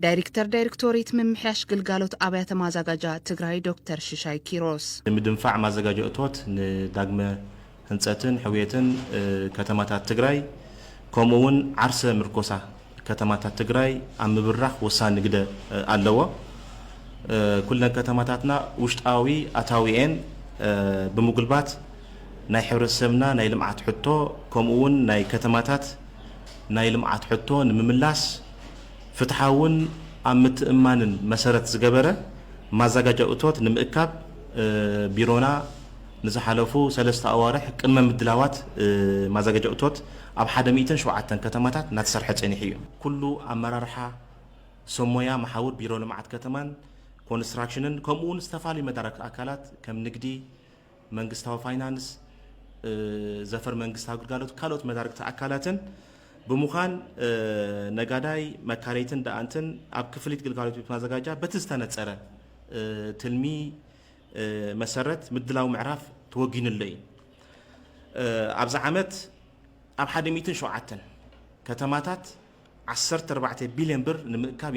ዳይሬክቶሬት ምምሕያሽ ግልጋሎት አብያተ ማዘጋጃ ትግራይ ዶክተር ሽሻይ ኪሮስ ምድንፋዕ ማዘጋጃ እቶት ንዳግመ ህንጸትን ሕውየትን ከተማታት ትግራይ ከምኡውን ዓርሰ ምርኮሳ ከተማታት ትግራይ ኣብ ምብራኽ ወሳኒ ግደ ኣለዎ ኩለን ከተማታትና ውሽጣዊ ኣታዊኤን ብምጉልባት ናይ ሕብረተሰብና ናይ ልምዓት ሕቶ ከምኡውን ናይ ከተማታት ናይ ልምዓት ሕቶ ንምምላስ ፍትሓውን ኣብ ምትእማንን መሰረት ዝገበረ ማዘጋጃ እቶት ንምእካብ ቢሮና ንዝሓለፉ 3 ኣዋርሕ ቅድመ ምድላዋት ማዘጋጃ እቶት ኣብ 107 ከተማታት እናተሰርሐ ጸኒሑ እዩ ኩሉ ኣመራርሓ ሰሞያ ማሕበር ቢሮ ልምዓት ከተማን ኮንስትራክሽንን ከምኡውን ዝተፈላለዩ መዳረክ ኣካላት ከም ንግዲ መንግስታዊ ፋይናንስ ዘፈር መንግስታዊ ግልጋሎት ካልኦት መዳርክቲ ኣካላትን ብምዃን ነጋዳይ መካለይትን ዳኣንትን ኣብ ክፍሊት ግልጋሎት ማዘጋጃ በቲ ዝተነጸረ ትልሚ መሰረት ምድላው ምዕራፍ ተወጊኑሉ እዩ ኣብዚ ዓመት ኣብ 107 ከተማታት 14 ቢልዮን ብር ንምእካብ